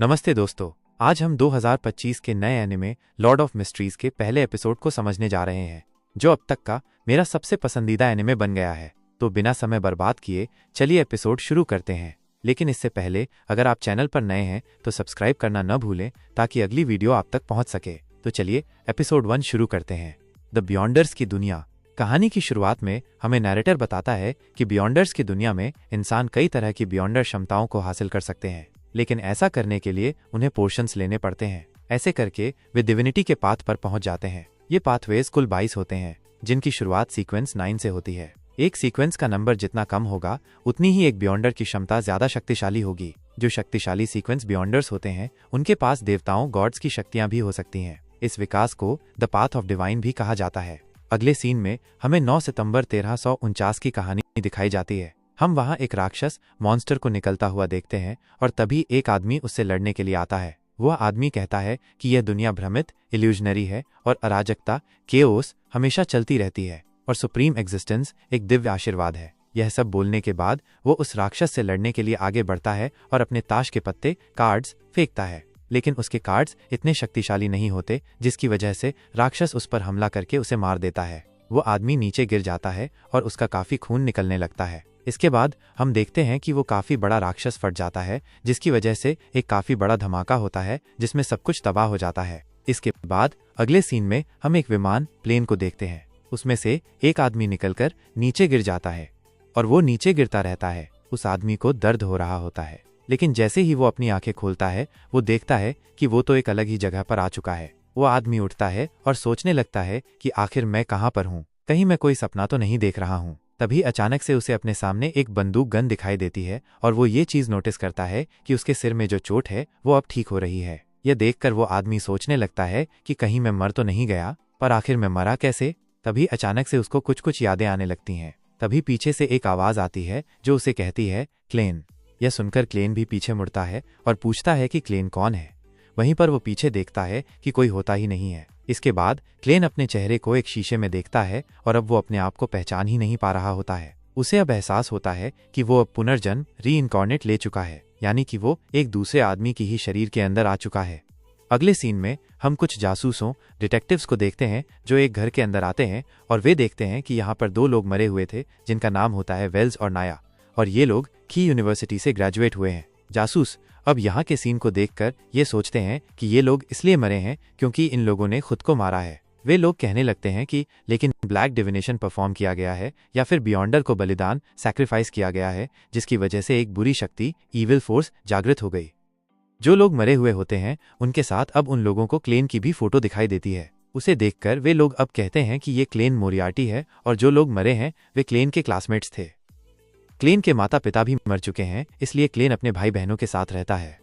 नमस्ते दोस्तों। आज हम 2025 के नए एनिमे लॉर्ड ऑफ मिस्ट्रीज के पहले एपिसोड को समझने जा रहे हैं, जो अब तक का मेरा सबसे पसंदीदा एनिमे बन गया है। तो बिना समय बर्बाद किए चलिए एपिसोड शुरू करते हैं। लेकिन इससे पहले अगर आप चैनल पर नए हैं तो सब्सक्राइब करना न भूलें ताकि अगली वीडियो आप तक पहुंच सके। तो चलिए एपिसोड 1 शुरू करते हैं। द बियॉन्डर्स की दुनिया। कहानी की शुरुआत में हमें नैरेटर बताता है कि बियॉन्डर्स की दुनिया में इंसान कई तरह की बियॉन्डर क्षमताओं को हासिल कर सकते हैं, लेकिन ऐसा करने के लिए उन्हें पोर्शंस लेने पड़ते हैं। ऐसे करके वे डिविनिटी के पाथ पर पहुंच जाते हैं। ये पाथवेज कुल 22 होते हैं, जिनकी शुरुआत सीक्वेंस 9 से होती है। एक सीक्वेंस का नंबर जितना कम होगा उतनी ही एक बियॉन्डर की क्षमता ज्यादा शक्तिशाली होगी। जो शक्तिशाली सीक्वेंस बियॉन्डर्स होते हैं उनके पास देवताओं गॉड्स की शक्तियां भी हो सकती हैं। इस विकास को द पाथ ऑफ डिवाइन भी कहा जाता है। अगले सीन में हमें 9 सितंबर 1349 की कहानी दिखाई जाती है। हम वहां एक राक्षस मॉन्स्टर को निकलता हुआ देखते हैं और तभी एक आदमी उससे लड़ने के लिए आता है। वह आदमी कहता है कि यह दुनिया भ्रमित इल्यूजनरी है और अराजकता केओस हमेशा चलती रहती है और सुप्रीम एग्जिस्टेंस एक दिव्य आशीर्वाद है। यह सब बोलने के बाद वो उस राक्षस से लड़ने के लिए आगे बढ़ता है और अपने ताश के पत्ते कार्ड्स फेंकता है, लेकिन उसके कार्ड्स इतने शक्तिशाली नहीं होते, जिसकी वजह से राक्षस उस पर हमला करके उसे मार देता है। वो आदमी नीचे गिर जाता है और उसका काफी खून निकलने लगता है। इसके बाद हम देखते हैं कि वो काफी बड़ा राक्षस फट जाता है, जिसकी वजह से एक काफी बड़ा धमाका होता है जिसमें सब कुछ तबाह हो जाता है। इसके बाद अगले सीन में हम एक विमान प्लेन को देखते हैं। उसमें से एक आदमी निकलकर नीचे गिर जाता है और वो नीचे गिरता रहता है। उस आदमी को दर्द हो रहा होता है, लेकिन जैसे ही वो अपनी आंखें खोलता है वो देखता है कि वो तो एक अलग ही जगह पर आ चुका है। वो आदमी उठता है और सोचने लगता है कि आखिर मैं कहाँ पर हूँ, कहीं मैं कोई सपना तो नहीं देख रहा हूँ। तभी अचानक से उसे अपने सामने एक बंदूक गन दिखाई देती है और वो ये चीज नोटिस करता है कि उसके सिर में जो चोट है वो अब ठीक हो रही है। यह देखकर वो आदमी सोचने लगता है कि कहीं मैं मर तो नहीं गया, पर आखिर मैं मरा कैसे। तभी अचानक से उसको कुछ कुछ यादें आने लगती हैं। तभी पीछे से एक आवाज आती है जो उसे कहती है क्लेन। यह सुनकर क्लेन भी पीछे मुड़ता है और पूछता है कि क्लेन कौन है। वहीं पर वो पीछे देखता है कि कोई होता ही नहीं है। इसके बाद क्लेन अपने चेहरे को एक शीशे में देखता है और अब वो अपने आप को पहचान ही नहीं पा रहा होता है। उसे अब एहसास होता है कि वो अब पुनर्जन्म री-इनकॉर्नेट ले चुका है, यानी कि वो एक दूसरे आदमी की ही शरीर के अंदर आ चुका है। अगले सीन में हम कुछ जासूसों डिटेक्टिव्स को देखते हैं जो एक घर के अंदर आते हैं और वे देखते हैं कि यहाँ पर 2 लोग मरे हुए थे जिनका नाम होता है वेल्स और नाया, और ये लोग की यूनिवर्सिटी से ग्रेजुएट हुए हैं। जासूस अब यहाँ के सीन को देखकर ये सोचते हैं कि ये लोग इसलिए मरे हैं क्योंकि इन लोगों ने खुद को मारा है। वे लोग कहने लगते हैं कि लेकिन ब्लैक डिविनेशन परफॉर्म किया गया है या फिर बियॉन्डर को बलिदान सैक्रिफाइस किया गया है, जिसकी वजह से एक बुरी शक्ति ईविल फोर्स जागृत हो गई। जो लोग मरे हुए होते हैं उनके साथ अब उन लोगों को क्लेन की भी फोटो दिखाई देती है। उसे देखकर वे लोग अब कहते हैं कि ये क्लेन मोरियार्टी है और जो लोग मरे हैं वे क्लेन के क्लासमेट्स थे। क्लेन के माता पिता भी मर चुके हैं, इसलिए क्लेन अपने भाई बहनों के साथ रहता है।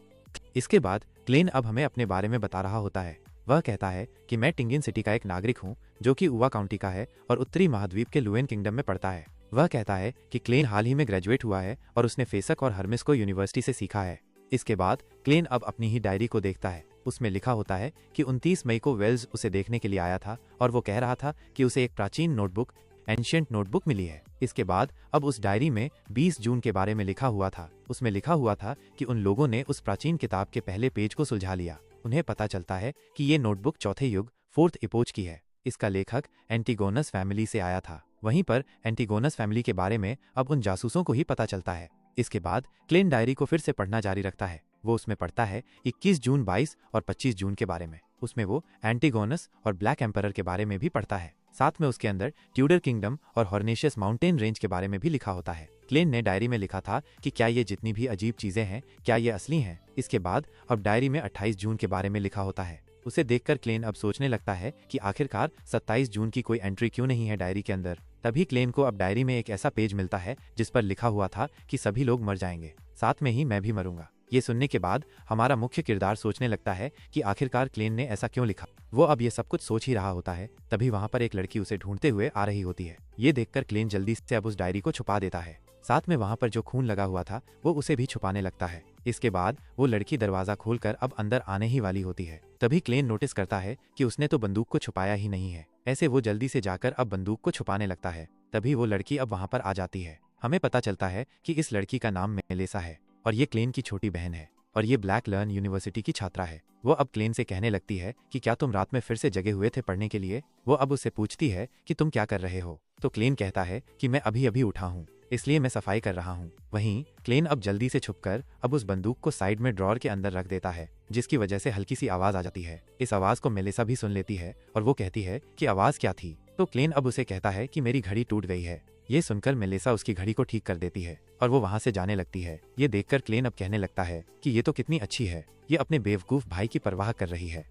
इसके बाद क्लेन अब हमें अपने बारे में बता रहा होता है। वह कहता है कि मैं टिंगिन सिटी का एक नागरिक हूँ जो कि उवा काउंटी का है और उत्तरी महाद्वीप के लुएन किंगडम में पड़ता है। वह कहता है कि क्लेन हाल ही में ग्रेजुएट हुआ है और उसने फेसक और हर्मिस को यूनिवर्सिटी से सीखा है। इसके बाद क्लेन अब अपनी ही डायरी को देखता है। उसमें लिखा होता है कि 29 मई को वेल्स उसे देखने के लिए आया था और वो कह रहा था कि उसे एक प्राचीन नोटबुक एंशिएंट नोटबुक मिली है। इसके बाद अब उस डायरी में 20 जून के बारे में लिखा हुआ था। उसमें लिखा हुआ था कि उन लोगों ने उस प्राचीन किताब के पहले पेज को सुलझा लिया। उन्हें पता चलता है कि ये नोटबुक चौथे युग 4th इपोच की है। इसका लेखक एंटीगोनस फैमिली से आया था। वहीं पर एंटीगोनस फैमिली के बारे में अब उन जासूसों को ही पता चलता है। इसके बाद क्लेन डायरी को फिर से पढ़ना जारी रखता है। वो उसमें पढ़ता है 21 जून 22 और 25 जून के बारे में। उसमें वो एंटीगोनस और ब्लैक एम्परर के बारे में भी पढ़ता है। साथ में उसके अंदर ट्यूडर किंगडम और हॉर्नेशियस माउंटेन रेंज के बारे में भी लिखा होता है। क्लेन ने डायरी में लिखा था कि क्या ये जितनी भी अजीब चीजें हैं क्या ये असली हैं। इसके बाद अब डायरी में 28 जून के बारे में लिखा होता है। उसे देखकर क्लेन अब सोचने लगता है कि आखिरकार 27 जून की कोई एंट्री क्यों नहीं है डायरी के अंदर। तभी क्लेन को अब डायरी में एक ऐसा पेज मिलता है जिस पर लिखा हुआ था कि सभी लोग मर जाएंगे, साथ में ही मैं भी मरूंगा। ये सुनने के बाद हमारा मुख्य किरदार सोचने लगता है कि आखिरकार क्लेन ने ऐसा क्यों लिखा। वो अब ये सब कुछ सोच ही रहा होता है। तभी वहां पर एक लड़की उसे ढूंढते हुए आ रही होती है। ये देखकर क्लेन जल्दी से अब उस डायरी को छुपा देता है। साथ में वहां पर जो खून लगा हुआ था वो उसे भी छुपाने लगता है। इसके बाद वो लड़की दरवाजा खोलकर अब अंदर आने ही वाली होती है। तभी क्लेन नोटिस करता है कि उसने तो बंदूक को छुपाया ही नहीं है। ऐसे वो जल्दी से जाकर अब बंदूक को छुपाने लगता है। तभी वो लड़की अब वहां पर आ जाती है। हमें पता चलता है कि इस लड़की का नाम मेलेसा है और ये क्लेन की छोटी बहन है। और ये ब्लैक लर्न यूनिवर्सिटी की छात्रा है। वो अब क्लेन से कहने लगती है कि क्या तुम रात में फिर से जगे हुए थे पढ़ने के लिए। वो अब उससे पूछती है कि तुम क्या कर रहे हो, तो क्लेन कहता है कि मैं अभी अभी उठा हूँ, इसलिए मैं सफाई कर रहा हूँ। वहीं क्लेन अब जल्दी से छुपकर अब उस बंदूक को साइड में ड्रॉर के अंदर रख देता है, जिसकी वजह से हल्की सी आवाज आ जाती है। इस आवाज को मेलिसा भी सुन लेती है और वो कहती है कि आवाज क्या थी, तो क्लेन अब उसे कहता है कि मेरी घड़ी टूट गई है। ये सुनकर मेलिसा उसकी घड़ी को ठीक कर देती है और वो वहाँ से जाने लगती है। ये देखकर क्लेन अब कहने लगता है कि ये तो कितनी अच्छी है, ये अपने बेवकूफ भाई की परवाह कर रही है।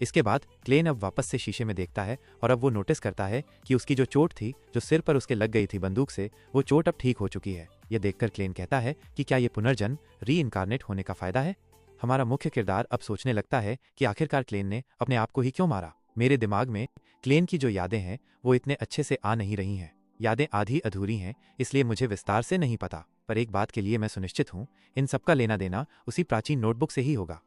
इसके बाद क्लेन अब वापस से शीशे में देखता है और अब वो नोटिस करता है कि उसकी जो चोट थी, जो सिर पर उसके लग गई थी बंदूक से, वो चोट अब ठीक हो चुकी है। ये देखकर क्लेन कहता है कि क्या ये पुनर्जन्म री इनकारनेट होने का फायदा है। हमारा मुख्य किरदार अब सोचने लगता है कि आखिरकार क्लेन ने अपने आप को ही क्यों मारा। मेरे दिमाग में क्लेन की जो यादें हैं वो इतने अच्छे से आ नहीं रही हैं। यादें आधी अधूरी हैं, इसलिए मुझे विस्तार से नहीं पता, पर एक बात के लिए मैं सुनिश्चित हूँ, इन सबका लेना देना उसी प्राचीन नोटबुक से ही होगा।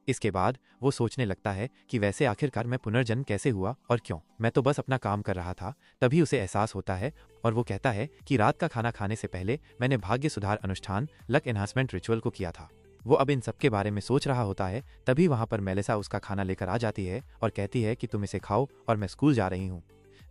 इसके बाद वो सोचने लगता है कि वैसे आखिरकार मैं पुनर्जन्म कैसे हुआ और क्यों। मैं तो बस अपना काम कर रहा था। तभी उसे एहसास होता है और वो कहता है कि रात का खाना खाने से पहले मैंने भाग्य सुधार अनुष्ठान लक एनहांसमेंट रिचुअल को किया था। वो अब इन सब के बारे में सोच रहा होता है, तभी वहां पर मेलिसा उसका खाना लेकर आ जाती है और कहती है कि तुम इसे खाओ और मैं स्कूल जा रही हूँ।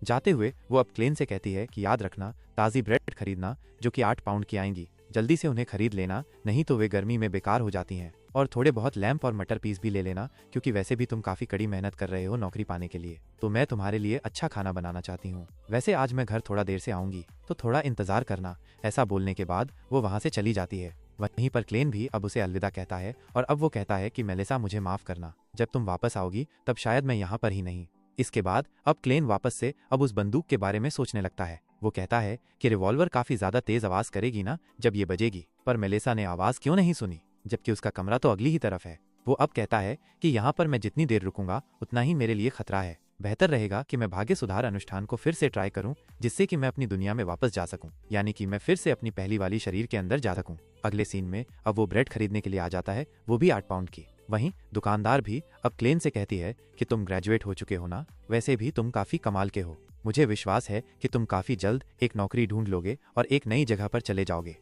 जाते हुए वो अब क्लेन से कहती है कि याद रखना, ताज़ी ब्रेड खरीदना जो कि 8 पाउंड की आएंगी, जल्दी से उन्हें खरीद लेना, नहीं तो वे गर्मी में बेकार हो जाती हैं। और थोड़े बहुत लैम्प और मटर पीस भी ले लेना, क्योंकि वैसे भी तुम काफ़ी कड़ी मेहनत कर रहे हो नौकरी पाने के लिए, तो मैं तुम्हारे लिए अच्छा खाना बनाना चाहती हूँ। वैसे आज मैं घर थोड़ा देर से आऊँगी, तो थोड़ा इंतज़ार करना। ऐसा बोलने के बाद वो वहाँ से चली जाती है। वहीं पर क्लेन भी अब उसे अलविदा कहता है और अब वो कहता है कि मेलिसा मुझे माफ़ करना, जब तुम वापस आओगी तब शायद मैं यहाँ पर ही नहीं। इसके बाद अब क्लेन वापस से अब उस बंदूक के बारे में सोचने लगता है। वो कहता है कि रिवॉल्वर काफी ज्यादा तेज आवाज करेगी ना जब ये बजेगी, पर मेलिसा ने आवाज क्यों नहीं सुनी, जबकि उसका कमरा तो अगली ही तरफ है। वो अब कहता है कि यहाँ पर मैं जितनी देर रुकूंगा उतना ही मेरे लिए खतरा है। बेहतर रहेगा कि मैं भाग्य सुधार अनुष्ठान को फिर से ट्राई करूं, जिससे कि मैं अपनी दुनिया में वापस जा सकूं, यानी कि मैं फिर से अपनी पहली वाली शरीर के अंदर जा सकूं। अगले सीन में अब वो ब्रेड खरीदने के लिए आ जाता है, वो भी 8 पाउंड की। वहीं दुकानदार भी अब क्लेन से कहती है कि तुम ग्रेजुएट हो चुके हो ना, वैसे भी तुम काफी कमाल के हो, मुझे विश्वास है कि तुम काफी जल्द एक नौकरी ढूंढ लोगे और एक नई जगह पर चले जाओगे।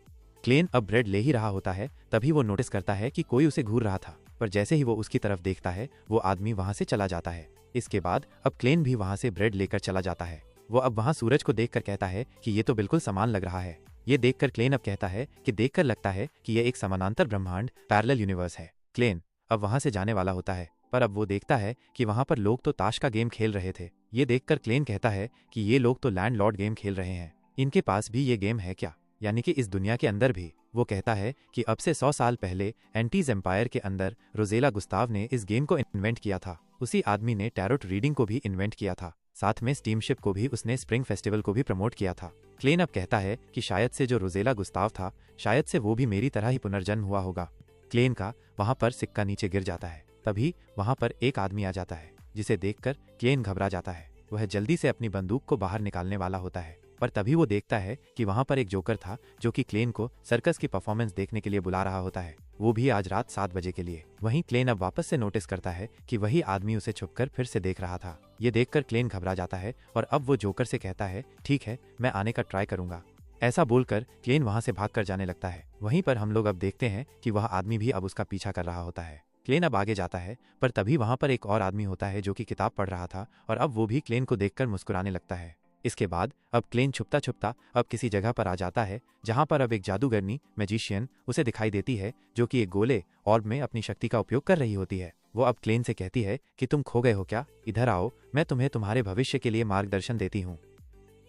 क्लेन अब ब्रेड ले ही रहा होता है, तभी वो नोटिस करता है कि कोई उसे घूर रहा था, पर जैसे ही वो उसकी तरफ देखता है वो आदमी वहां से चला जाता है। इसके बाद अब क्लेन भी वहां से ब्रेड लेकर चला जाता है। वो अब वहां सूरज को देखकर कहता है कि ये तो बिल्कुल समान लग रहा है। ये देखकर क्लेन अब कहता है कि देखकर लगता है कि ये एक समानांतर ब्रह्मांड पैरेलल यूनिवर्स है। क्लेन अब वहां से जाने वाला होता है, पर अब वो देखता है कि वहां पर लोग तो ताश का गेम खेल रहे थे। ये देखकर क्लेन कहता है कि ये लोग तो लैंडलॉर्ड गेम खेल रहे हैं, इनके पास भी ये गेम है क्या, यानी कि इस दुनिया के अंदर भी। वो कहता है कि अब से 100 साल पहले एंटीज एम्पायर के अंदर रोजेला गुस्ताव ने इस गेम को इन्वेंट किया था। उसी आदमी ने टैरोट रीडिंग को भी इन्वेंट किया था, साथ में स्टीमशिप को भी उसने स्प्रिंग फेस्टिवल को भी प्रमोट किया था। क्लेन अब कहता है कि शायद से जो रोजेला गुस्ताव था, शायद से वो भी मेरी तरह ही पुनर्जन्म हुआ होगा। क्लेन का वहां पर सिक्का नीचे गिर जाता है। तभी वहां पर एक आदमी आ जाता है, जिसे देखकर क्लेन घबरा जाता है। वह जल्दी से अपनी बंदूक को बाहर निकालने वाला होता है, पर तभी वो देखता है कि वहां पर एक जोकर था जो कि क्लेन को सर्कस की परफॉर्मेंस देखने के लिए बुला रहा होता है, वो भी आज रात 7 बजे के लिए। वहीं क्लेन अब वापस से नोटिस करता है कि वही आदमी उसे छुपकर फिर से देख रहा था। ये देखकर क्लेन घबरा जाता है और अब वो जोकर से कहता है ठीक है, मैं आने का ट्राई करूंगा। ऐसा बोलकर क्लेन वहां से भागकर जाने लगता है। वहीं पर हम लोग अब देखते हैं कि वह आदमी भी अब उसका पीछा कर रहा होता है। क्लेन अब आगे जाता है, पर तभी वहां पर एक और आदमी होता है जो कि किताब पढ़ रहा था और अब वो भी क्लेन को देखकर मुस्कुराने लगता है। इसके बाद अब क्लेन छुपता छुपता अब किसी जगह पर आ जाता है, जहां पर अब एक जादूगरनी मैजिशियन उसे दिखाई देती है, जो कि एक गोले ऑर्ब में अपनी शक्ति का उपयोग कर रही होती है। वो अब क्लेन से कहती है कि तुम खो गए हो क्या, इधर आओ, मैं तुम्हें तुम्हारे भविष्य के लिए मार्गदर्शन देती हूँ।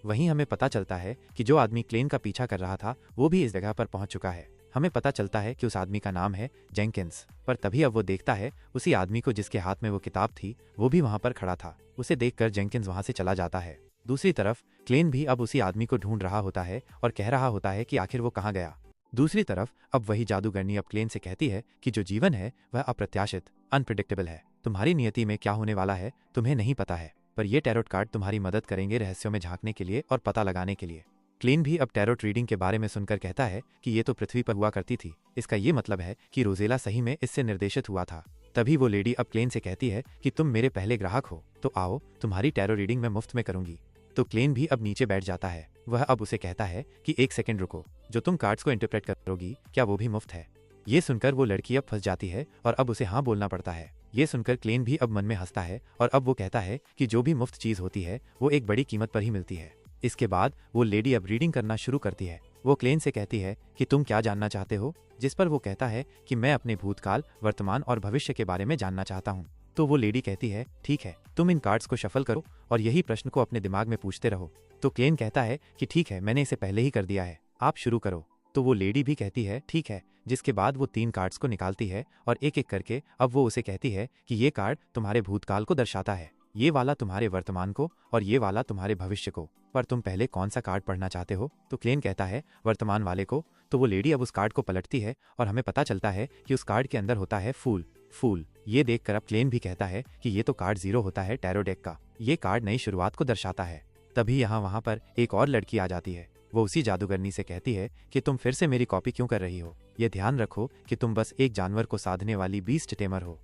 वहीं हमें पता चलता है कि जो आदमी क्लेन का पीछा कर रहा था वो भी इस जगह पर पहुंच चुका है। हमें पता चलता है कि उस आदमी का नाम है जेंकिंस, पर तभी अब वो देखता है उसी आदमी को जिसके हाथ में वो किताब थी, वो भी वहां पर खड़ा था। उसे देखकर जेंकिंस वहां से चला जाता है। दूसरी तरफ क्लेन भी अब उसी आदमी को ढूंढ रहा होता है और कह रहा होता है कि आखिर वो कहाँ गया। दूसरी तरफ अब वही जादूगरनी अब क्लेन से कहती है कि जो जीवन है वह अप्रत्याशित अनप्रिडिक्टेबल है। तुम्हारी नियति में क्या होने वाला है तुम्हें नहीं पता है, पर ये टैरोट कार्ड तुम्हारी मदद करेंगे रहस्यों में झांकने के लिए और पता लगाने के लिए। क्लेन भी अब टैरोट रीडिंग के बारे में सुनकर कहता है कि ये तो पृथ्वी पर हुआ करती थी, इसका ये मतलब है कि रोजेला सही में इससे निर्देशित हुआ था। तभी वो लेडी अब क्लेन से कहती है कि तुम मेरे पहले ग्राहक हो, तो आओ, तुम्हारी टैरो रीडिंग मैं मुफ्त में करूंगी। तो क्लेन भी अब नीचे बैठ जाता है। वह अब उसे कहता है कि 1 सेकंड रुको, जो तुम कार्ड्स को इंटरप्रेट करोगी क्या वो भी मुफ्त है। ये सुनकर वो लड़की अब फंस जाती है और अब उसे हाँ बोलना पड़ता है। ये सुनकर क्लेन भी अब मन में हंसता है और अब वो कहता है कि जो भी मुफ्त चीज होती है वो एक बड़ी कीमत पर ही मिलती है। इसके बाद वो लेडी अब रीडिंग करना शुरू करती है। वो क्लेन से कहती है कि तुम क्या जानना चाहते हो, जिस पर वो कहता है कि मैं अपने भूतकाल, वर्तमान और भविष्य के बारे में जानना चाहता हूँ। तो वो लेडी कहती है ठीक है, तुम इन कार्ड्स को शफल करो और यही प्रश्न को अपने दिमाग में पूछते रहो। तो क्लेन कहता है कि ठीक है, मैंने इसे पहले ही कर दिया है, आप शुरू करो। तो वो लेडी भी कहती है ठीक है, जिसके बाद वो 3 कार्ड्स को निकालती है और एक एक करके अब वो उसे कहती है कि ये कार्ड तुम्हारे भूतकाल को दर्शाता है, ये वाला तुम्हारे वर्तमान को और ये वाला तुम्हारे भविष्य को, पर तुम पहले कौन सा कार्ड पढ़ना चाहते हो। तो क्लेन कहता है वर्तमान वाले को। तो वो लेडी अब उस कार्ड को पलटती है और हमें पता चलता है कि उस कार्ड के अंदर होता है फूल। ये देखकर अब क्लेन भी कहता है कि ये तो कार्ड 0 होता है टैरो डेक का, ये कार्ड नई शुरुआत को दर्शाता है। तभी वहाँ पर एक और लड़की आ जाती है। वो उसी जादूगरनी से कहती है कि तुम फिर से मेरी कॉपी क्यों कर रही हो, ये ध्यान रखो कि तुम बस एक जानवर को साधने वाली बीस्ट टेमर हो।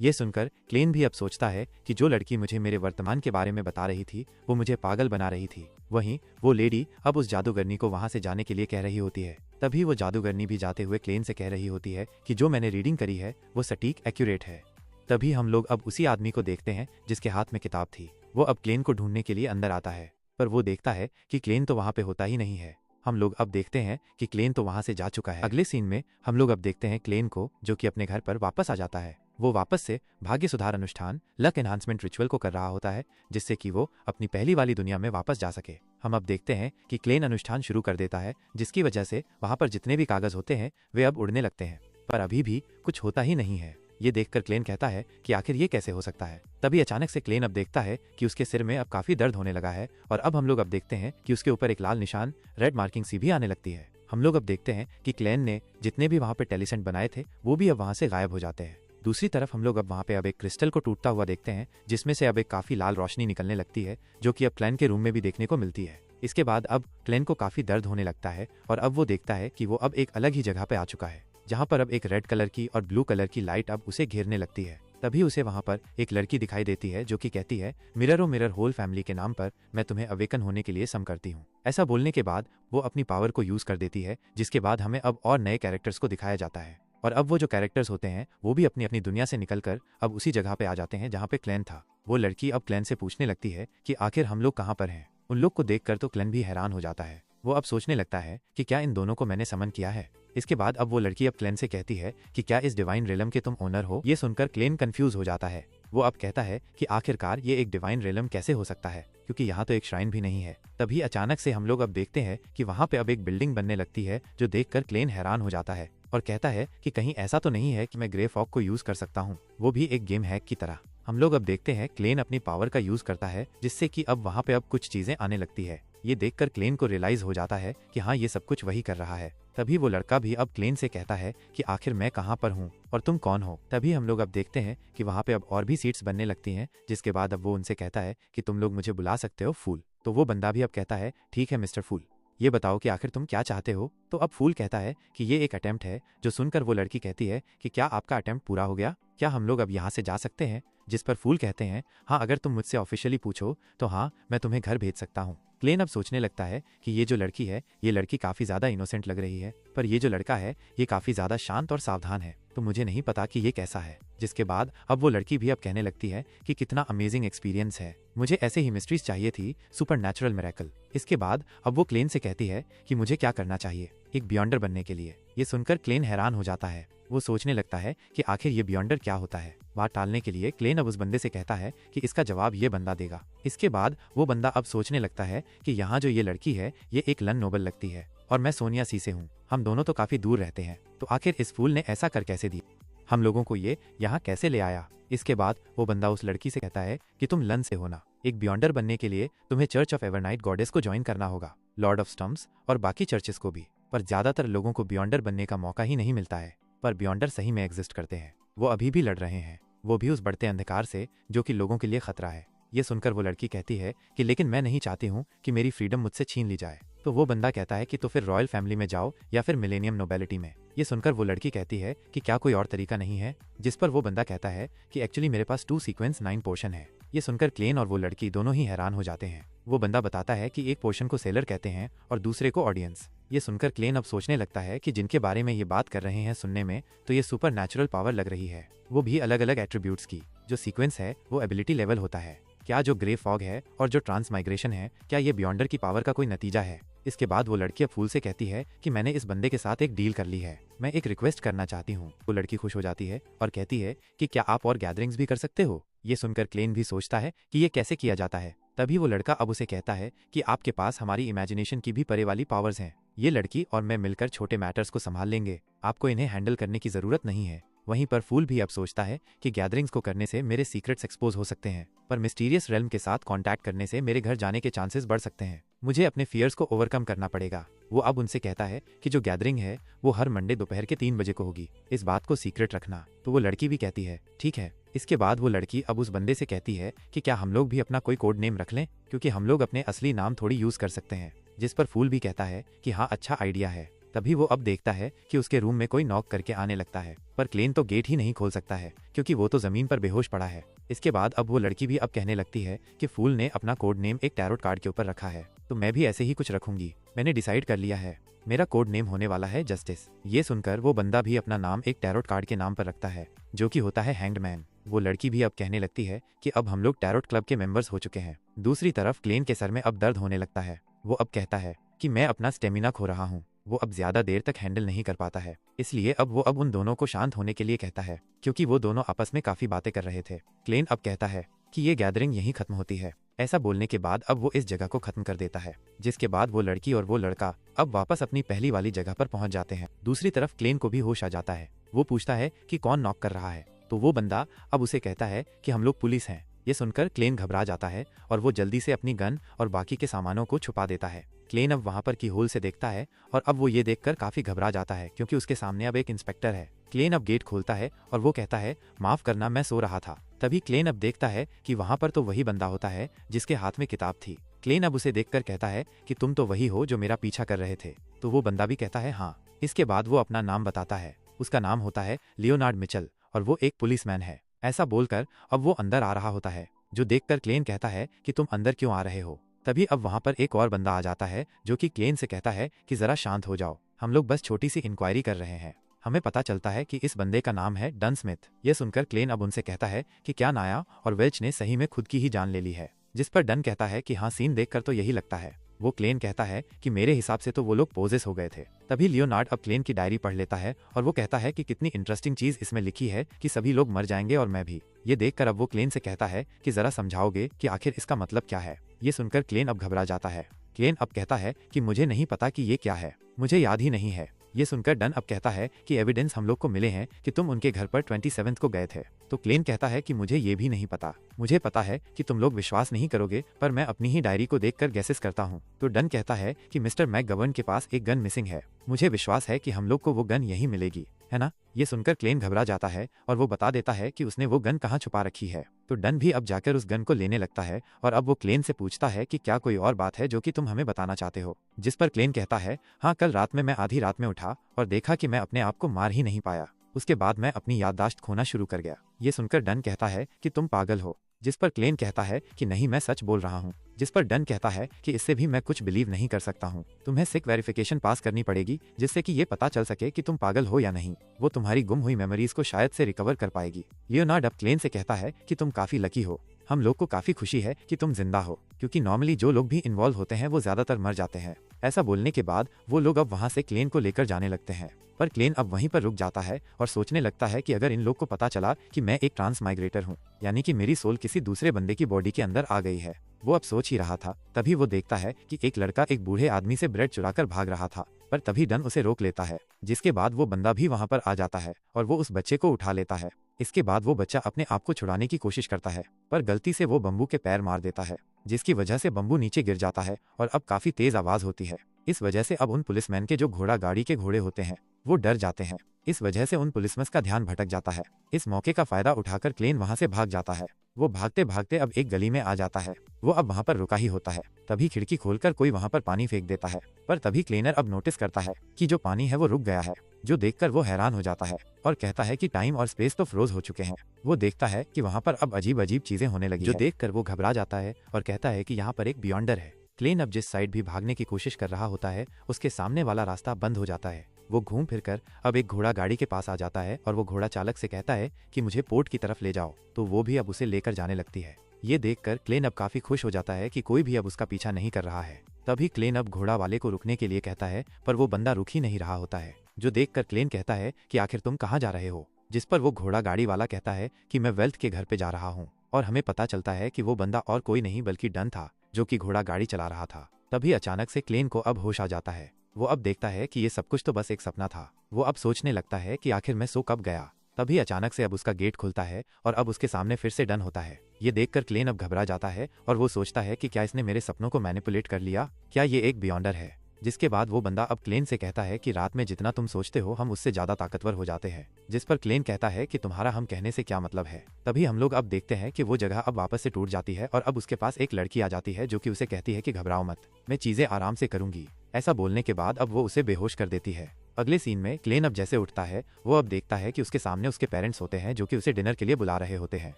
ये सुनकर क्लेन भी अब सोचता है कि जो लड़की मुझे मेरे वर्तमान के बारे में बता रही थी वो मुझे पागल बना रही थी। वहीं वो लेडी अब उस जादूगरनी को वहां से जाने के लिए कह रही होती है। तभी वो जादूगरनी भी जाते हुए क्लेन से कह रही होती है कि जो मैंने रीडिंग करी है वो सटीक एक्यूरेट है। तभी हम लोग अब उसी आदमी को देखते हैं जिसके हाथ में किताब थी। वो अब क्लेन को ढूंढने के लिए अंदर आता है, पर वो देखता है कि क्लेन तो वहां पे होता ही नहीं है। हम लोग अब देखते हैं कि क्लेन तो वहां से जा चुका है। अगले सीन में हम लोग अब देखते हैं क्लेन को, जो कि अपने घर पर वापस आ जाता है। वो वापस से भाग्य सुधार अनुष्ठान, लक एनहांसमेंट रिचुअल को कर रहा होता है, जिससे कि वो अपनी पहली वाली दुनिया में वापस जा सके। हम अब देखते हैं कि क्लेन अनुष्ठान शुरू कर देता है, जिसकी वजह से वहां पर जितने भी कागज होते हैं वे अब उड़ने लगते हैं, पर अभी भी कुछ होता ही नहीं है। ये देखकर क्लेन कहता है कि आखिर ये कैसे हो सकता है। तभी अचानक से क्लेन अब देखता है कि उसके सिर में अब काफी दर्द होने लगा है और अब हम लोग अब देखते हैं कि उसके ऊपर एक लाल निशान, रेड मार्किंग सी भी आने लगती है। हम लोग अब देखते हैं कि क्लेन ने जितने भी वहां पे टेलीसेंट बनाए थे वो भी अब वहां से गायब हो जाते हैं। दूसरी तरफ हम लोग अब वहां पे अब एक क्रिस्टल को टूटता हुआ देखते हैं, जिसमें से अब एक काफी लाल रोशनी निकलने लगती है, जो कि अब क्लेन के रूम में भी देखने को मिलती है। इसके बाद अब क्लेन को काफी दर्द होने लगता है और अब वो देखता है कि वो अब एक अलग ही जगह पे आ चुका है, जहाँ पर अब एक रेड कलर की और ब्लू कलर की लाइट अब उसे घेरने लगती है। तभी उसे वहां पर एक लड़की दिखाई देती है, जो कि कहती है मिरर ओ मिरर होल फैमिली के नाम पर मैं तुम्हें अवेकन होने के लिए सम करती हूँ। ऐसा बोलने के बाद वो अपनी पावर को यूज कर देती है, जिसके बाद हमें अब और नए कैरेक्टर्स को दिखाया जाता है और अब वो जो कैरेक्टर्स होते हैं वो भी अपनी अपनी दुनिया से निकलकर अब उसी जगह पे आ जाते हैं जहाँ पे क्लेन था। वो लड़की अब क्लेन से पूछने लगती है कि आखिर हम लोग कहाँ पर हैं। उन लोग को देखकर तो क्लेन भी हैरान हो जाता है। वो अब सोचने लगता है कि क्या इन दोनों को मैंने समन किया है। इसके बाद अब वो लड़की अब क्लेन से कहती है कि क्या इस डिवाइन रेलम के तुम ओनर हो। ये सुनकर क्लेन कंफ्यूज हो जाता है। वो अब कहता है कि आखिरकार ये एक डिवाइन रेलम कैसे हो सकता है, क्योंकि यहाँ तो एक श्राइन भी नहीं है। तभी अचानक से हम लोग अब देखते हैं कि वहाँ पे अब एक बिल्डिंग बनने लगती है, जो देखकर क्लेन हैरान हो जाता है और कहता है कि कहीं ऐसा तो नहीं है कि मैं ग्रे फॉग को यूज कर सकता हूँ, वो भी एक गेम हैक की तरह। हम लोग अब देखते हैं क्लेन अपनी पावर का यूज करता है, जिससे कि अब वहाँ पे अब कुछ चीजें आने लगती है। ये देखकर क्लेन को रियलाइज हो जाता है कि हाँ, ये सब कुछ वही कर रहा है। तभी वो लड़का भी अब क्लेन से कहता है कि आखिर मैं कहाँ पर हूँ और तुम कौन हो। तभी हम लोग अब देखते हैं कि वहाँ पे अब और भी सीट्स बनने लगती हैं, जिसके बाद अब वो उनसे कहता है कि तुम लोग मुझे बुला सकते हो फूल। तो वो बंदा भी अब कहता है ठीक है मिस्टर फूल, ये बताओ कि आखिर तुम क्या चाहते हो। तो अब फूल कहता है कि ये एक अटेम्प्ट है। जो सुनकर वो लड़की कहती है कि क्या आपका अटेम्प्ट पूरा हो गया, क्या हम लोग अब यहाँ से जा सकते हैं। जिस पर फूल कहते हैं हाँ, अगर तुम मुझसे ऑफिशियली पूछो तो हाँ, मैं तुम्हें घर भेज सकता हूँ। क्लेन अब सोचने लगता है कि ये जो लड़की है ये लड़की काफी ज्यादा इनोसेंट लग रही है, पर ये जो लड़का है ये काफी ज्यादा शांत और सावधान है, तो मुझे नहीं पता कि ये कैसा है। जिसके बाद अब वो लड़की भी अब कहने लगती है कि कितना अमेजिंग एक्सपीरियंस है, मुझे ऐसे ही मिस्ट्रीज चाहिए थी, सुपर नेचुरल मिरेकल। इसके बाद अब वो क्लेन से कहती है कि मुझे क्या करना चाहिए एक बियॉन्डर बनने के लिए। ये सुनकर क्लेन हैरान हो जाता है। वो सोचने लगता है कि आखिर ये बियॉन्डर क्या होता है। बात टालने के लिए क्लेन अब उस बंदे से कहता है कि इसका जवाब ये बंदा देगा। इसके बाद वो बंदा अब सोचने लगता है कि यहाँ जो ये लड़की है ये एक लन नोबल लगती है और मैं सोनिया सी से हूँ, हम दोनों तो काफी दूर रहते हैं, तो आखिर इस फूल ने ऐसा कर कैसे दिया, हम लोगों को ये यहाँ कैसे ले आया। इसके बाद वो बंदा उस लड़की से कहता है कि तुम लन से हो ना, एक बियॉन्डर बनने के लिए तुम्हें चर्च ऑफ एवरनाइट गॉडेस को ज्वाइन करना होगा, लॉर्ड ऑफ स्टम्प्स और बाकी चर्चेस को भी। पर ज्यादातर लोगों को बियॉन्डर बनने का मौका ही नहीं मिलता है, पर बियॉन्डर सही में एग्जिस्ट करते हैं। वो अभी भी लड़ रहे हैं, वो भी उस बढ़ते अंधकार से जो कि लोगों के लिए खतरा है। ये सुनकर वो लड़की कहती है कि लेकिन मैं नहीं चाहती हूँ कि मेरी फ्रीडम मुझसे छीन ली जाए। तो वो बंदा कहता है कि तो फिर रॉयल फैमिली में जाओ या फिर मिलेनियम नोबेलिटी में। ये सुनकर वो लड़की कहती है कि क्या कोई और तरीका नहीं है। जिस पर वो बंदा कहता है कि एक्चुअली मेरे पास 2 सीक्वेंस 9 पोर्शन है। ये सुनकर क्लेन और वो लड़की दोनों ही हैरान हो जाते हैं। वो बंदा बताता है कि एक पोर्शन को सेलर कहते हैं और दूसरे को ऑडियंस। ये सुनकर क्लेन अब सोचने लगता है कि जिनके बारे में ये बात कर रहे हैं सुनने में तो ये सुपर नेचुरल पावर लग रही है, वो भी अलग अलग एट्रीब्यूट्स की। जो सीक्वेंस है वो एबिलिटी लेवल होता है। क्या जो ग्रे फॉग है और जो ट्रांसमाइग्रेशन है, क्या ये बियॉन्डर की पावर का कोई नतीजा है? इसके बाद वो लड़की अब फूल से कहती है कि मैंने इस बंदे के साथ एक डील कर ली है, मैं एक रिक्वेस्ट करना चाहती हूँ। वो लड़की खुश हो जाती है और कहती है कि क्या आप और गैदरिंग्स भी कर सकते हो? ये सुनकर क्लेन भी सोचता है कि ये कैसे किया जाता है। तभी वो लड़का अब उसे कहता है कि आपके पास हमारी इमेजिनेशन की भी परे वाली पावर्स हैं। ये लड़की और मैं मिलकर छोटे मैटर्स को संभाल लेंगे, आपको इन्हें हैंडल करने की जरूरत नहीं है। वहीं पर फूल भी अब सोचता है कि गैदरिंग्स को करने से मेरे सीक्रेट्स एक्सपोज हो सकते हैं, पर मिस्टीरियस रेल्म के साथ कांटेक्ट करने से मेरे घर जाने के चांसेस बढ़ सकते हैं। मुझे अपने फियर्स को ओवरकम करना पड़ेगा। वो अब उनसे कहता है कि जो गैदरिंग है वो हर मंडे दोपहर के 3 बजे को होगी, इस बात को सीक्रेट रखना। तो वो लड़की भी कहती है ठीक है। इसके बाद वो लड़की अब उस बंदे से कहती है कि क्या हम लोग भी अपना कोई कोड नेम रख लें, क्योंकि हम लोग अपने असली नाम थोड़ी यूज कर सकते हैं। जिस पर फूल भी कहता है कि हाँ, अच्छा आइडिया है। तभी वो अब देखता है कि उसके रूम में कोई नॉक करके आने लगता है, पर क्लेन तो गेट ही नहीं खोल सकता है क्योंकि वो तो जमीन पर बेहोश पड़ा है। इसके बाद अब वो लड़की भी अब कहने लगती है कि फूल ने अपना कोड नेम एक टैरोट कार्ड के ऊपर रखा है, तो मैं भी ऐसे ही कुछ रखूंगी। मैंने डिसाइड कर लिया है, मेरा कोड नेम होने वाला है जस्टिस। ये सुनकर वो बंदा भी अपना नाम एक टैरोट कार्ड के नाम पर रखता है, जो कि होता है हैंग्ड मैन। वो लड़की भी अब कहने लगती है कि अब हम लोग टैरोट क्लब के मेंबर्स हो चुके हैं। दूसरी तरफ क्लेन के सर में अब दर्द होने लगता है। वो अब कहता है कि मैं अपना स्टेमिना खो रहा हूँ। वो अब ज्यादा देर तक हैंडल नहीं कर पाता है, इसलिए अब वो उन दोनों को शांत होने के लिए कहता है, क्योंकि वो दोनों आपस में काफी बातें कर रहे थे। क्लेन अब कहता है कि ये गैदरिंग यहीं खत्म होती है। ऐसा बोलने के बाद अब वो इस जगह को खत्म कर देता है, जिसके बाद वो लड़की और वो लड़का अब वापस अपनी पहली वाली जगह पर पहुंच जाते हैं। दूसरी तरफ क्लेन को भी होश आ जाता है। वो पूछता है कि कौन नॉक कर रहा है, तो वो बंदा अब उसे कहता है कि हम लोग पुलिस हैं। ये सुनकर क्लेन घबरा जाता है और वो जल्दी से अपनी गन और बाकी के सामानों को छुपा देता है। क्लेन अब वहां पर की होल से देखता है और अब वो ये देखकर काफी घबरा जाता है, क्योंकि उसके सामने अब एक इंस्पेक्टर है। क्लेन अब गेट खोलता है और वो कहता है माफ करना, मैं सो रहा था। तभी क्लेन अब देखता है कि वहां पर तो वही बंदा होता है जिसके हाथ में किताब थी। क्लेन अब उसे देखकर कहता है कि तुम तो वही हो जो मेरा पीछा कर रहे थे। तो वो बंदा भी कहता है हाँ। इसके बाद वो अपना नाम बताता है। उसका नाम होता है लियोनार्ड मिचेल और वो एक पुलिसमैन है। ऐसा बोलकर अब वो अंदर आ रहा होता है, जो देखकर क्लेन कहता है कि तुम अंदर क्यों आ रहे हो। तभी अब वहां पर एक और बंदा आ जाता है, जो कि क्लेन से कहता है कि जरा शांत हो जाओ, हम लोग बस छोटी सी इंक्वायरी कर रहे हैं। हमें पता चलता है कि इस बंदे का नाम है डन स्मिथ। यह सुनकर क्लेन अब उनसे कहता है कि क्या नाया और वेल्च ने सही में खुद की ही जान ले ली है। जिस पर डन कहता है कि हाँ, सीन देखकर तो यही लगता है। वो क्लेन कहता है कि मेरे हिसाब से तो वो लोग पोजेस हो गए थे। तभी लियोनार्ड अब क्लेन की डायरी पढ़ लेता है और वो कहता है कि कितनी इंटरेस्टिंग चीज इसमें लिखी है कि सभी लोग मर जाएंगे और मैं भी। ये देखकर अब वो क्लेन से कहता है कि जरा समझाओगे कि आखिर इसका मतलब क्या है। ये सुनकर क्लेन अब घबरा जाता है। क्लेन अब कहता है कि मुझे नहीं पता कि ये क्या है, मुझे याद ही नहीं है। ये सुनकर डन अब कहता है कि एविडेंस हम लोग को मिले हैं कि तुम उनके घर पर 27 को गए थे। तो क्लेन कहता है कि मुझे ये भी नहीं पता। मुझे पता है कि तुम लोग विश्वास नहीं करोगे, पर मैं अपनी ही डायरी को देखकर गैसेस करता हूँ। तो डन कहता है कि मिस्टर मैकगवर्न के पास एक गन मिसिंग है, मुझे विश्वास है कि हम लोग को वो गन यहीं मिलेगी, है ना। ये सुनकर क्लेन घबरा जाता है और वो बता देता है कि उसने वो गन कहाँ छुपा रखी है। तो डन भी अब जाकर उस गन को लेने लगता है और अब वो क्लेन से पूछता है कि क्या कोई और बात है जो कि तुम हमें बताना चाहते हो। जिस पर क्लेन कहता है हाँ, कल रात में मैं आधी रात में उठा और देखा कि मैं अपने आप को मार ही नहीं पाया। उसके बाद मैं अपनी याददाश्त खोना शुरू कर गया। ये सुनकर डन कहता है कि तुम पागल हो। जिस पर क्लेन कहता है कि नहीं, मैं सच बोल रहा हूँ। जिस पर डन कहता है कि इससे भी मैं कुछ बिलीव नहीं कर सकता हूँ, तुम्हें सिक वेरिफिकेशन पास करनी पड़ेगी जिससे कि ये पता चल सके कि तुम पागल हो या नहीं। वो तुम्हारी गुम हुई मेमोरीज को शायद से रिकवर कर पाएगी। लियोनार्ड अब क्लेन से कहता है कि तुम काफी लकी हो, हम लोग को काफी खुशी है कि तुम जिंदा हो, क्योंकि नॉर्मली जो लोग भी इन्वॉल्व होते हैं वो ज्यादातर मर जाते हैं। ऐसा बोलने के बाद वो लोग अब वहाँ से क्लेन को लेकर जाने लगते हैं, पर क्लेन अब वहीं पर रुक जाता है और सोचने लगता है कि अगर इन लोग को पता चला कि मैं एक ट्रांसमाइग्रेटर हूँ, यानी कि मेरी सोल किसी दूसरे बंदे की बॉडी के अंदर आ गई है। वो अब सोच ही रहा था, तभी वो देखता है कि एक लड़का एक बूढ़े आदमी से ब्रेड चुराकर भाग रहा था, पर तभी डन उसे रोक लेता है। जिसके बाद वो बंदा भी वहाँ पर आ जाता है और वो उस बच्चे को उठा लेता है। इसके बाद वो बच्चा अपने आप को छुड़ाने की कोशिश करता है, पर गलती से वो बम्बू के पैर मार देता है, जिसकी वजह से बम्बू नीचे गिर जाता है और अब काफी तेज आवाज होती है। इस वजह से अब उन पुलिसमैन के जो घोड़ा गाड़ी के घोड़े होते हैं वो डर जाते हैं। इस वजह से उन पुलिसमैन का ध्यान भटक जाता है। इस मौके का फायदा उठाकर क्लेन वहां से भाग जाता है। वो भागते भागते अब एक गली में आ जाता है। वो अब वहां पर रुका ही होता है, तभी खिड़की खोलकर कोई वहां पर पानी फेंक देता है। पर तभी क्लेनर अब नोटिस करता है कि जो पानी है वो रुक गया है, जो देखकर वो हैरान हो जाता है और कहता है कि टाइम और स्पेस तो फ्रोज हो चुके हैं। वो देखता है कि वहाँ पर अब अजीब अजीब चीजें होने लगी, जो देखकर वो घबरा जाता है और कहता है कि यहाँ पर एक बियॉन्डर है। क्लेन अब जिस साइड भी भागने की कोशिश कर रहा होता है उसके सामने वाला रास्ता बंद हो जाता है। वो घूम फिरकर अब एक घोड़ा गाड़ी के पास आ जाता है और वो घोड़ा चालक से कहता है कि मुझे पोर्ट की तरफ ले जाओ, तो वो भी अब उसे लेकर जाने लगती है। ये देखकर क्लेन अब काफी खुश हो जाता है कि कोई भी अब उसका पीछा नहीं कर रहा है। तभी क्लेन अब घोड़ा वाले को रुकने के लिए कहता है, पर वो बंदा रुक ही नहीं रहा होता है, जो देखकर क्लेन कहता है कि आखिर तुम कहाँ जा रहे हो। जिस पर वो घोड़ा गाड़ी वाला कहता है कि मैं वेल्थ के घर पे जा रहा हूँ। और हमें पता चलता है कि वो बंदा और कोई नहीं बल्कि डन था, जो कि घोड़ा गाड़ी चला रहा था। तभी अचानक से क्लेन को अब होश आ जाता है। वो अब देखता है कि ये सब कुछ तो बस एक सपना था। वो अब सोचने लगता है कि आखिर मैं सो कब गया। तभी अचानक से अब उसका गेट खुलता है और अब उसके सामने फिर से डन होता है। ये देखकर क्लेन अब घबरा जाता है और वो सोचता है कि क्या इसने मेरे सपनों को मैनिपुलेट कर लिया, क्या ये एक बियॉन्डर है। जिसके बाद वो बंदा अब क्लेन से कहता है कि रात में जितना तुम सोचते हो हम उससे ज्यादा ताकतवर हो जाते हैं। जिस पर क्लेन कहता है कि तुम्हारा हम कहने से क्या मतलब है। तभी हम लोग अब देखते हैं कि वो जगह अब वापस से टूट जाती है और अब उसके पास एक लड़की आ जाती है, जो कि उसे कहती है कि घबराओ मत, मैं चीजें आराम से करूंगी। ऐसा बोलने के बाद अब वो उसे बेहोश कर देती है। अगले सीन में क्लेन अब जैसे उठता है वो अब देखता है कि उसके सामने उसके पेरेंट्स होते हैं, जो कि उसे डिनर के लिए बुला रहे होते हैं।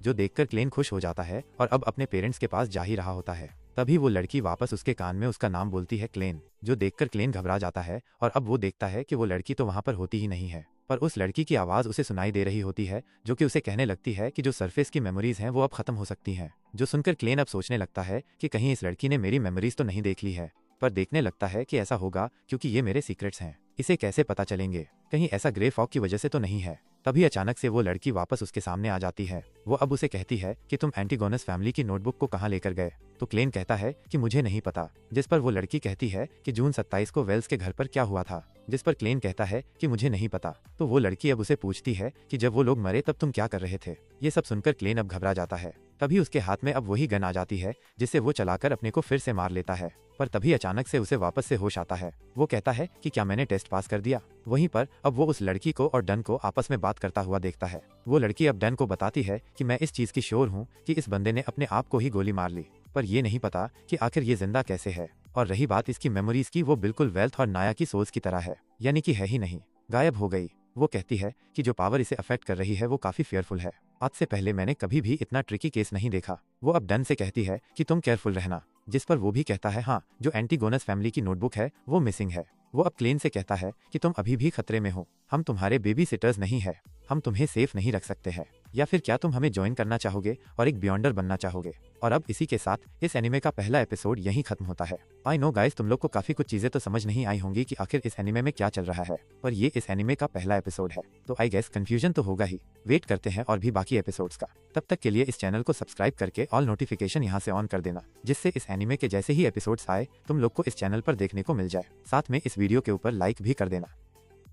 जो देखकर क्लेन खुश हो जाता है और अब अपने पेरेंट्स के पास जा ही रहा होता है। तभी वो लड़की वापस उसके कान में उसका नाम बोलती है, क्लेन। जो देखकर क्लेन घबरा जाता है और अब वो देखता है कि वो लड़की तो वहाँ पर होती ही नहीं है, पर उस लड़की की आवाज उसे सुनाई दे रही होती है, जो कि उसे कहने लगती है कि जो सरफेस की मेमोरीज हैं वो अब खत्म हो सकती हैं। जो सुनकर क्लेन अब सोचने लगता है कि कहीं इस लड़की ने मेरी मेमोरीज तो नहीं देख ली है, पर देखने लगता है कि ऐसा होगा क्योंकि ये मेरे सीक्रेट्स हैं, इसे कैसे पता चलेंगे, कहीं ऐसा ग्रे फॉग की वजह से तो नहीं है। तभी अचानक से वो लड़की वापस उसके सामने आ जाती है। वो अब उसे कहती है कि तुम एंटीगोनस फैमिली की नोटबुक को कहाँ लेकर गए। तो क्लेन कहता है कि मुझे नहीं पता। जिस पर वो लड़की कहती है कि जून 27 को वेल्स के घर पर क्या हुआ था। जिस पर क्लेन कहता है कि मुझे नहीं पता। तो वो लड़की अब उसे पूछती है कि जब वो लोग मरे तब तुम क्या कर रहे थे। ये सब सुनकर क्लेन अब घबरा जाता है। तभी उसके हाथ में अब वही गन आ जाती है, जिससे वो चलाकर अपने को फिर से मार लेता है। पर तभी अचानक से उसे वापस से होश आता है। वो कहता है कि क्या मैंने टेस्ट पास कर दिया। वहीं पर अब वो उस लड़की को और डन को आपस में बात करता हुआ देखता है। वो लड़की अब डन को बताती है कि मैं इस चीज की श्योर हूँ कि इस बंदे ने अपने आप को ही गोली मार ली, पर ये नहीं पता कि आखिर ये जिंदा कैसे है। और रही बात इसकी मेमोरीज की, वो बिल्कुल वेल्थ और नाया की सोल्स की तरह है, यानी कि है ही नहीं, गायब हो गई। वो कहती है कि जो पावर इसे अफेक्ट कर रही है वो काफी फेयरफुल है। आज से पहले मैंने कभी भी इतना ट्रिकी केस नहीं देखा। वो अब डन से कहती है कि तुम केयरफुल रहना। जिस पर वो भी कहता है हाँ, जो एंटीगोनस फैमिली की नोटबुक है वो मिसिंग है। वो अब क्लेन से कहता है कि तुम अभी भी खतरे में हो, हम तुम्हारे बेबी सिटर्स नहीं है, हम तुम्हें सेफ नहीं रख सकते हैं, या फिर क्या तुम हमें ज्वाइन करना चाहोगे और एक बियॉन्डर बनना चाहोगे। और अब इसी के साथ इस एनिमे का पहला एपिसोड यहीं खत्म होता है। आई नो गाइस, तुम लोग को काफी कुछ चीजें तो समझ नहीं आई होंगी कि आखिर इस एनिमे में क्या चल रहा है, पर ये इस एनिमे का पहला एपिसोड है, तो आई गेस कंफ्यूजन तो होगा ही। वेट करते हैं और भी बाकी एपिसोड्स का। तब तक के लिए इस चैनल को सब्सक्राइब करके ऑल नोटिफिकेशन यहाँ से ऑन कर देना, जिससे इस एनिमे के जैसे ही एपिसोड्स आए तुम लोग को इस चैनल पर देखने को मिल जाए। साथ में इस वीडियो के ऊपर लाइक भी कर देना।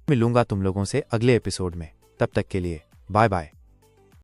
मिलूंगा तुम लोगों से अगले एपिसोड में, तब तक के लिए बाय बाय।